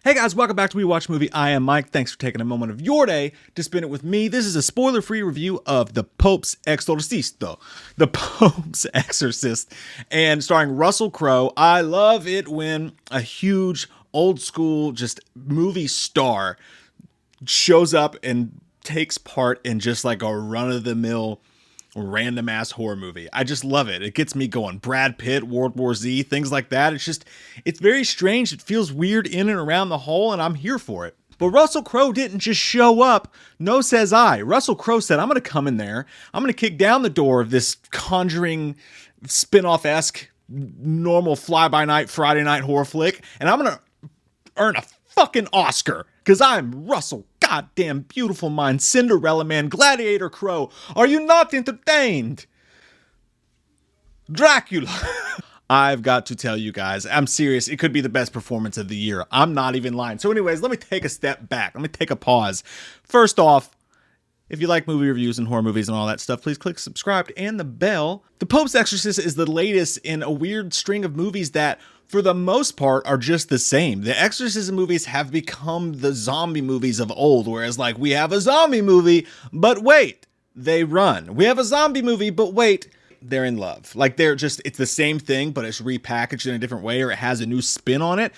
Hey guys, welcome back to We Watch Movie. I am Mike. Thanks for taking a moment of your day to spend it with me. This is a spoiler-free review of The Pope's Exorcist, The Pope's Exorcist, and starring Russell Crowe. I love it when a huge, old-school, just movie star shows up and takes part in just like a run-of-the-mill random ass horror movie. I just love it. It gets me going. Brad Pitt, World War Z, things like that. It's very strange. It feels weird in and around the hole, and I'm here for it. But Russell Crowe didn't just show up. No, says I. Russell Crowe said, I'm going to come in there. I'm going to kick down the door of this Conjuring spin-off-esque normal fly-by-night Friday night horror flick, and I'm going to earn a fucking Oscar. Because I'm Russell goddamn beautiful mind, Cinderella man, Gladiator Crow. Are you not entertained? Dracula. I've got to tell you guys, I'm serious. It could be the best performance of the year. I'm not even lying. So anyways, let me take a step back. Let me take a pause. First off, if you like movie reviews and horror movies and all that stuff, please click subscribe and the bell. The Pope's Exorcist is the latest in a weird string of movies that, for the most part, are just the same. The exorcism movies have become the zombie movies of old, whereas like we have a zombie movie, but wait, they run. We have a zombie movie, but wait, they're in love. Like it's the same thing, but it's repackaged in a different way, or it has a new spin on it.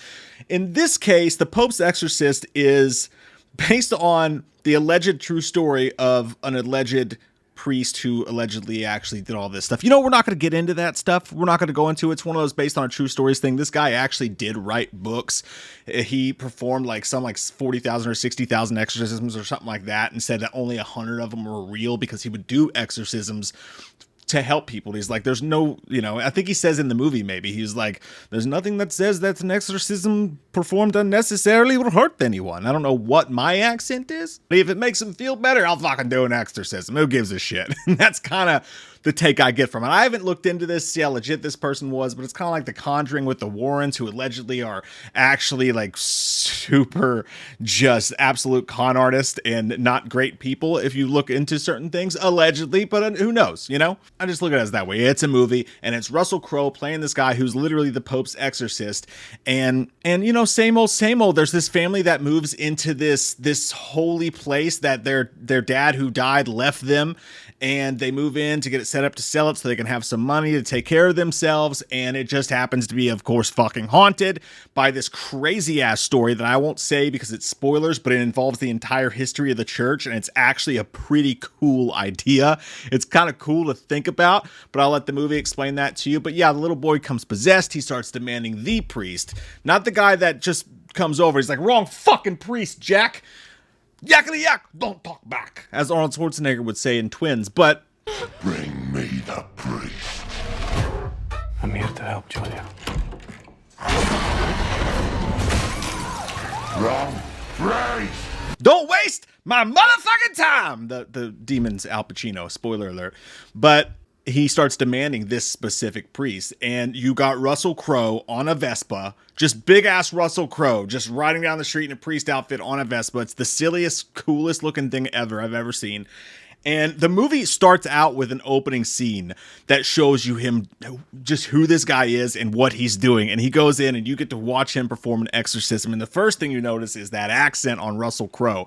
In this case, The Pope's Exorcist is based on the alleged true story of an alleged priest who allegedly actually did all this stuff. You know, we're not going to get into that stuff. We're not going to go into it. It's one of those based on a true stories thing. This guy actually did write books. He performed like 40,000 or 60,000 exorcisms or something like that, and said that only 100 of them were real because he would do exorcisms to help people. He's like, there's no, I think he says in the movie, maybe he's like, there's nothing that says that an exorcism performed unnecessarily will hurt anyone. I don't know what my accent is, but if it makes him feel better, I'll fucking do an exorcism. Who gives a shit? And that's kind of the take I get from it. I haven't looked into this, see how legit this person was, but it's kind of like The Conjuring with the Warrens, who allegedly are actually like super just absolute con artists and not great people if you look into certain things, allegedly, but who knows, I just look at it as that way. It's a movie, and it's Russell Crowe playing this guy who's literally the Pope's exorcist, and same old. There's this family that moves into this holy place that their dad who died left them, and they move in to get it set up to sell it so they can have some money to take care of themselves. And it just happens to be, of course, fucking haunted by this crazy ass story that I won't say because it's spoilers, but it involves the entire history of the church. And it's actually a pretty cool idea. It's kind of cool to think about, but I'll let the movie explain that to you. But yeah, the little boy comes possessed. He starts demanding the priest, not the guy that just comes over. He's like, wrong fucking priest, Jack. Yakety yak, don't talk back, as Arnold Schwarzenegger would say in Twins, but bring me the priest. I'm here to help, Julia. Wrong priest. Don't waste my motherfucking time. The demon's Al Pacino, spoiler alert. But he starts demanding this specific priest, and you got Russell Crowe on a Vespa, just big ass Russell Crowe, just riding down the street in a priest outfit on a Vespa. It's the silliest, coolest looking thing ever I've ever seen. And the movie starts out with an opening scene that shows you him, just who this guy is and what he's doing. And he goes in and you get to watch him perform an exorcism. And the first thing you notice is that accent on Russell Crowe.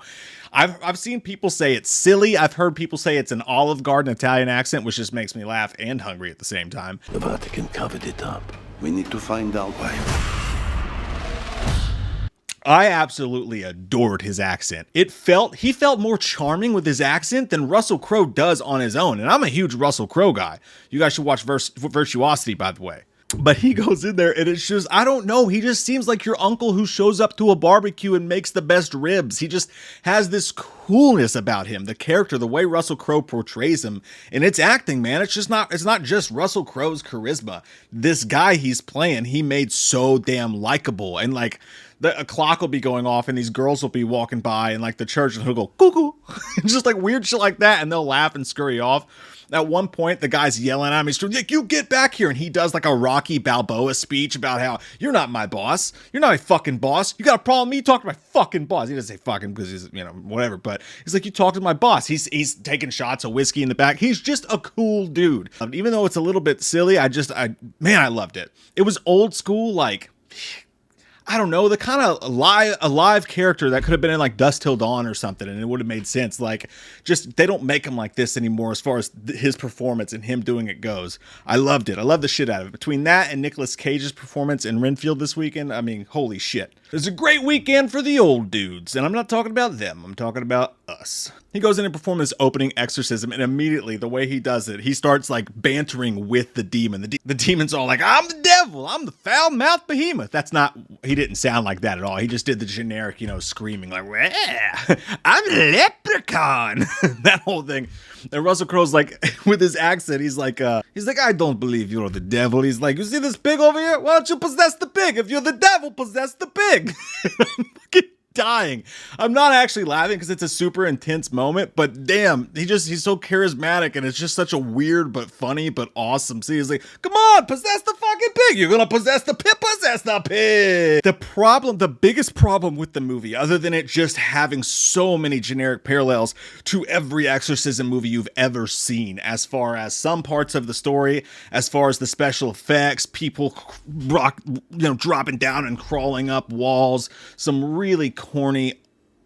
I've seen people say it's silly. I've heard people say it's an Olive Garden Italian accent, which just makes me laugh and hungry at the same time. The Vatican covered it up. We need to find out why. I absolutely adored his accent. He felt more charming with his accent than Russell Crowe does on his own. And I'm a huge Russell Crowe guy. You guys should watch Virtuosity, by the way. But he goes in there and it's just, I don't know. He just seems like your uncle who shows up to a barbecue and makes the best ribs. He just has this coolness about him, the character, the way Russell Crowe portrays him. And it's acting, man. It's not just Russell Crowe's charisma. This guy he's playing, he made so damn likable. And like, a clock will be going off and these girls will be walking by and like the church and he'll go cuckoo, just like weird shit like that, and they'll laugh and scurry off. At one point, the guy's yelling at him. He's like, you get back here. And he does like a Rocky Balboa speech about how you're not my boss. You're not my fucking boss. You got a problem with me? Talk to my fucking boss. He doesn't say fucking because he's, whatever. But he's like, you talk to my boss. He's taking shots of whiskey in the back. He's just a cool dude. Even though it's a little bit silly, I loved it. It was old school. Like, I don't know, the kind of alive character that could have been in like Dust Till Dawn or something, and it would have made sense. Like, just they don't make him like this anymore as far as his performance and him doing it goes. I loved it. I love the shit out of it. Between that and Nicolas Cage's performance in Renfield this weekend, I mean, holy shit. It was a great weekend for the old dudes, and I'm not talking about them. I'm talking about us. He goes in and performs his opening exorcism, and immediately, the way he does it, he starts like bantering with the demon. The demon's all like, I'm the devil, I'm the foul-mouthed behemoth. That's not, he didn't sound like that at all. He just did the generic, screaming like, I'm a leprechaun. That whole thing. And Russell Crowe's like, with his accent, he's like, I don't believe you're the devil. He's like, you see this pig over here? Why don't you possess the pig? If you're the devil, possess the pig. I'm fucking dying. I'm not actually laughing because it's a super intense moment, but damn, he's so charismatic, and it's just such a weird but funny but awesome scene. He's like, come on, possess the fucking pig. You're gonna possess the pig, possess the pig. The biggest problem with the movie, other than it just having so many generic parallels to every exorcism movie you've ever seen, as far as some parts of the story, as far as the special effects, people dropping down and crawling up walls, some really corny,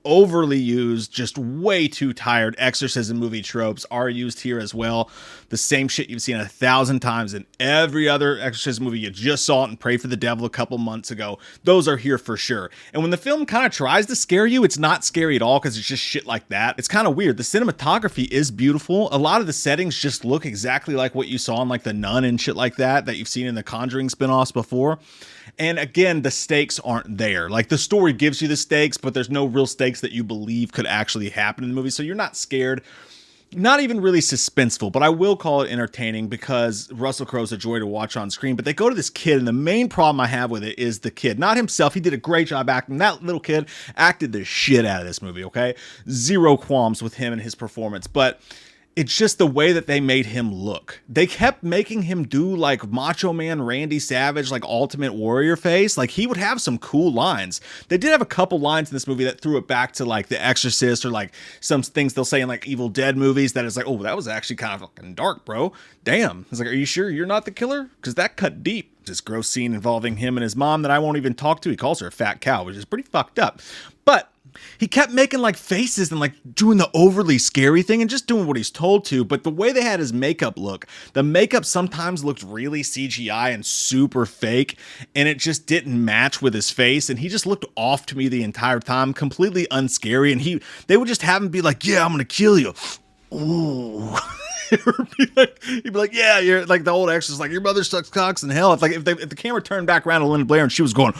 overly used, just way too tired exorcism movie tropes are used here as well. The same shit you've seen 1,000 times in every other exorcism movie. You just saw it in Pray for the Devil a couple months ago. Those are here for sure. And when the film kind of tries to scare you, it's not scary at all because it's just shit like that. It's kind of weird. The cinematography is beautiful. A lot of the settings just look exactly like what you saw in like The Nun and shit like that you've seen in the Conjuring spinoffs before. And again, the stakes aren't there. Like, the story gives you the stakes, but there's no real stakes that you believe could actually happen in the movie. So you're not scared, not even really suspenseful, but I will call it entertaining because Russell Crowe's a joy to watch on screen. But they go to this kid, and the main problem I have with it is the kid, not himself. He did a great job acting. That little kid acted the shit out of this movie, okay? Zero qualms with him and his performance, but it's just the way that they made him look. They kept making him do like Macho Man Randy Savage, like Ultimate Warrior face. Like, he would have some cool lines. They did have a couple lines in this movie that threw it back to like The Exorcist, or like some things they'll say in like Evil Dead movies that is like, oh, that was actually kind of fucking dark, bro. Damn. It's like, are you sure you're not the killer? Because that cut deep. This gross scene involving him and his mom that I won't even talk to. He calls her a fat cow, which is pretty fucked up. But he kept making like faces and like doing the overly scary thing and just doing what he's told to. But the way they had his makeup look, the makeup sometimes looked really CGI and super fake, and it just didn't match with his face. And he just looked off to me the entire time, completely unscary. And they would just have him be like, yeah, I'm going to kill you. Ooh. He'd be like, yeah, you're like the old Exorcist, like, your mother sucks cocks in hell. If the camera turned back around to Linda Blair and she was going,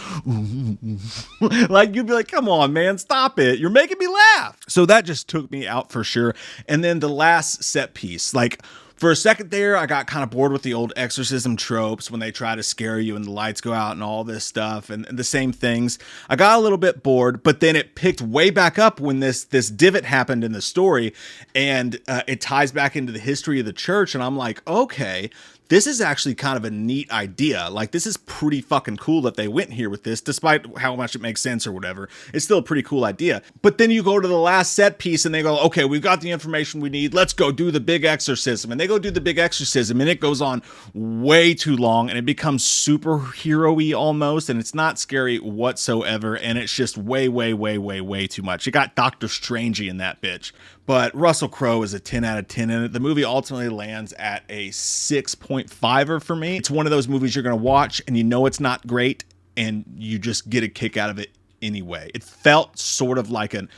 like, you'd be like, come on, man, stop it. You're making me laugh. So that just took me out for sure. And then the last set piece, like, for a second there, I got kind of bored with the old exorcism tropes when they try to scare you and the lights go out and all this stuff and the same things. I got a little bit bored, but then it picked way back up when this divot happened in the story, and it ties back into the history of the church. And I'm like, okay, this is actually kind of a neat idea. Like, this is pretty fucking cool that they went here with this, despite how much it makes sense or whatever. It's still a pretty cool idea. But then you go to the last set piece and they go, okay, we've got the information we need. Let's go do the big exorcism. And they go do the big exorcism, and it goes on way too long, and it becomes superhero-y almost, and it's not scary whatsoever. And it's just way, way, way, way, way too much. It got Doctor Strangey in that bitch. But Russell Crowe is a 10 out of 10 in it. The movie ultimately lands at a 6.5er for me. It's one of those movies you're going to watch and you know it's not great, and you just get a kick out of it anyway. It felt sort of like a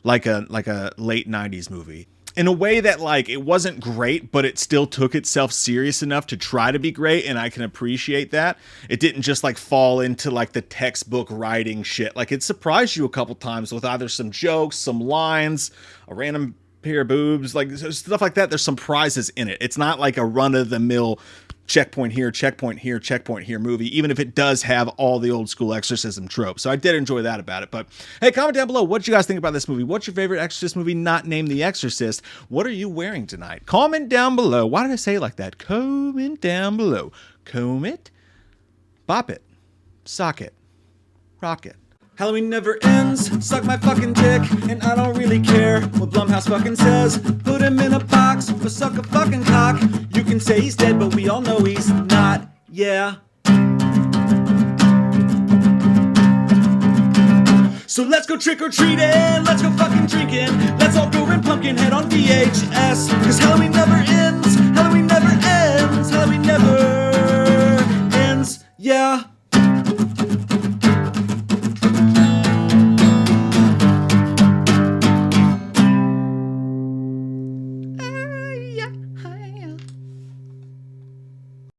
late 90s movie. In a way that, like, it wasn't great, but it still took itself serious enough to try to be great, and I can appreciate that. It didn't just, like, fall into, like, the textbook writing shit. Like, it surprised you a couple times with either some jokes, some lines, a random pair of boobs, like, stuff like that. There's some prizes in it. It's not like a run-of-the-mill checkpoint here, checkpoint here, checkpoint here movie, even if it does have all the old school exorcism tropes. So I did enjoy that about it. But hey, comment down below what did you guys think about this movie. What's your favorite Exorcist movie not named The Exorcist? What are you wearing tonight? Comment down below. Why did I say it like that? Comment down below. Comb it, bop it, sock it, rock it. Halloween never ends, suck my fucking dick, and I don't really care what Blumhouse fucking says. Put him in a box, or suck a fucking cock. You can say he's dead, but we all know he's not, yeah. So let's go trick or treating, let's go fucking drinking, let's all go rent Pumpkinhead on VHS. Cause